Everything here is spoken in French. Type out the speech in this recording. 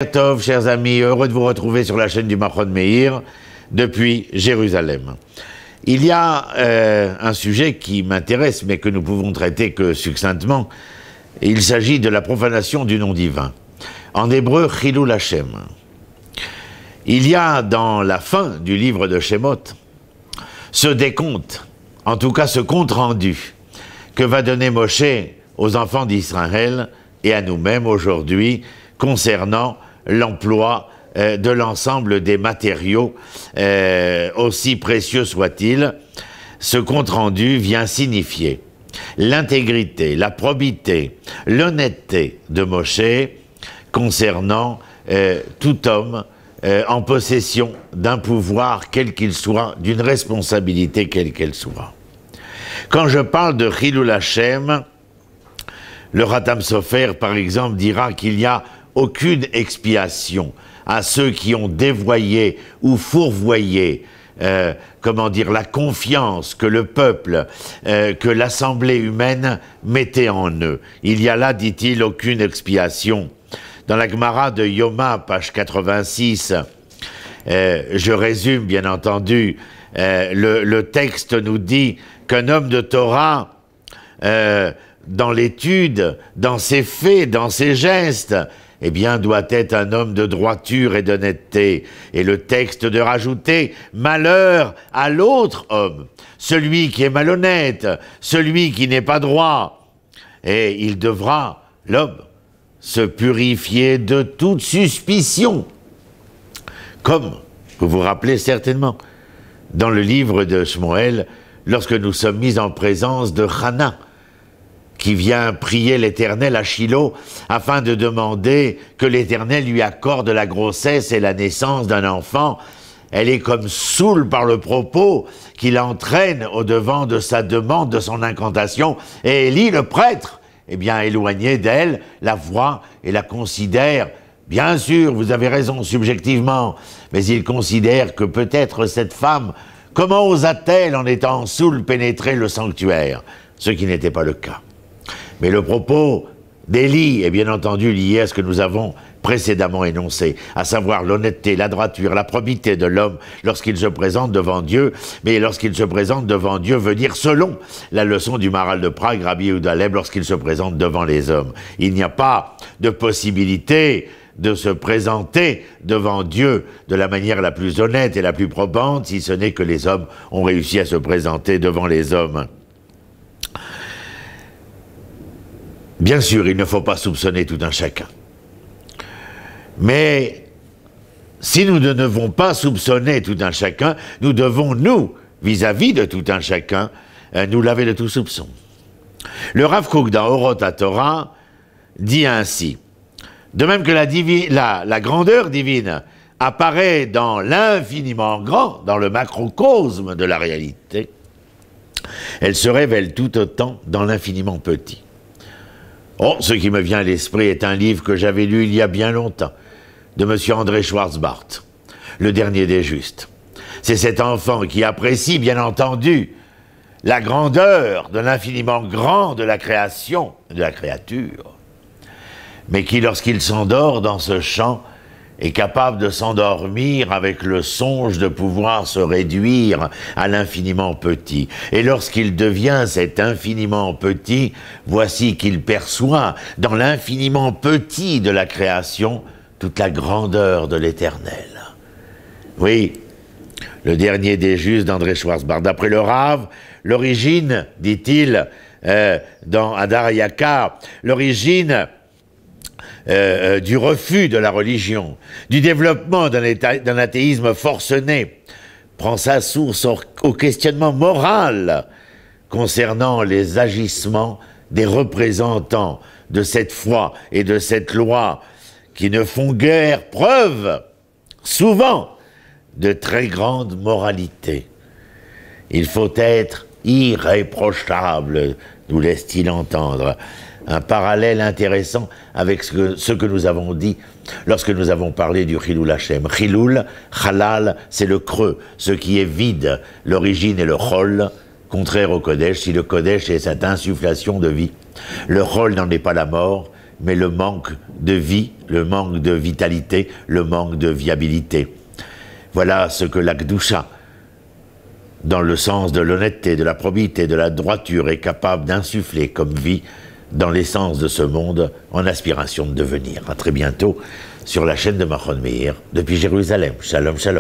Tov, chers amis, heureux de vous retrouver sur la chaîne du Machon Meir depuis Jérusalem. Il y a un sujet qui m'intéresse, mais que nous pouvons traiter que succinctement. Il s'agit de la profanation du nom divin. En hébreu, Chilul Hashem. Il y a dans la fin du livre de Shemot ce décompte, en tout cas ce compte rendu, que va donner Moshe aux enfants d'Israël et à nous-mêmes aujourd'hui concernant l'emploi de l'ensemble des matériaux, aussi précieux soient-ils. Ce compte-rendu vient signifier l'intégrité, la probité, l'honnêteté de Moshe concernant tout homme en possession d'un pouvoir quel qu'il soit, d'une responsabilité quelle qu'elle soit. Quand je parle de Chilul Hashem, le Khatam Sofer, par exemple, dira qu'il n'y a aucune expiation à ceux qui ont dévoyé ou fourvoyé, comment dire, la confiance que le peuple, que l'assemblée humaine mettait en eux. Il y a là, dit-il, aucune expiation. Dans la Gemara de Yoma, page 86, je résume bien entendu, le texte nous dit qu'un homme de Torah, dans l'étude, dans ses faits, dans ses gestes, eh bien, doit être un homme de droiture et d'honnêteté. Et le texte de rajouter « malheur à l'autre homme », celui qui est malhonnête, celui qui n'est pas droit. Et il devra, l'homme, se purifier de toute suspicion. Comme, vous vous rappelez certainement, dans le livre de Shmuel, lorsque nous sommes mis en présence de Hana, qui vient prier l'Éternel à Shilo afin de demander que l'Éternel lui accorde la grossesse et la naissance d'un enfant. Elle est comme saoule par le propos qui l'entraîne au-devant de sa demande, de son incantation, et Élie, le prêtre, eh bien, éloigné d'elle, la voit et la considère. Bien sûr, vous avez raison subjectivement, mais il considère que peut-être cette femme, comment osa-t-elle, en étant saoule, pénétrer le sanctuaire? Ce qui n'était pas le cas. Mais le propos d'Élie est bien entendu lié à ce que nous avons précédemment énoncé, à savoir l'honnêteté, la droiture, la probité de l'homme lorsqu'il se présente devant Dieu. Mais lorsqu'il se présente devant Dieu veut dire selon la leçon du Maharal de Prague, Rabbi Yehuda Leib, lorsqu'il se présente devant les hommes. Il n'y a pas de possibilité de se présenter devant Dieu de la manière la plus honnête et la plus probante, si ce n'est que les hommes ont réussi à se présenter devant les hommes. Bien sûr, il ne faut pas soupçonner tout un chacun. Mais si nous ne devons pas soupçonner tout un chacun, nous devons, nous, vis-à-vis de tout un chacun, nous laver de tout soupçon. Le Rav Kook dans Orot HaTorah dit ainsi: de même que la grandeur divine apparaît dans l'infiniment grand, dans le macrocosme de la réalité, elle se révèle tout autant dans l'infiniment petit. Oh, ce qui me vient à l'esprit est un livre que j'avais lu il y a bien longtemps, de M. André Schwarzbart, Le Dernier des Justes. C'est cet enfant qui apprécie, bien entendu, la grandeur de l'infiniment grand de la création, de la créature, mais qui, lorsqu'il s'endort dans ce champ, est capable de s'endormir avec le songe de pouvoir se réduire à l'infiniment petit. Et lorsqu'il devient cet infiniment petit, voici qu'il perçoit dans l'infiniment petit de la création toute la grandeur de l'Éternel. Oui, le Dernier des Justes d'André Schwarzbart. D'après le Rav, l'origine, dit-il, dans Hadar Yakar, l'origine du refus de la religion, du développement d'un athéisme forcené, prend sa source au questionnement moral concernant les agissements des représentants de cette foi et de cette loi qui ne font guère preuve, souvent, de très grande moralité. Il faut être irréprochable, nous laisse-t-il entendre. Un parallèle intéressant avec ce que nous avons dit lorsque nous avons parlé du Chilul Hashem. Chilul, Halal, c'est le creux, ce qui est vide. L'origine est le Chol, contraire au Kodesh, si le Kodesh est cette insufflation de vie. Le Chol n'en est pas la mort, mais le manque de vie, le manque de vitalité, le manque de viabilité. Voilà ce que l'Akdoucha, dans le sens de l'honnêteté, de la probité, de la droiture, est capable d'insuffler comme vie dans l'essence de ce monde en aspiration de devenir. À très bientôt sur la chaîne de Mahon Meir, depuis Jérusalem. Shalom, shalom.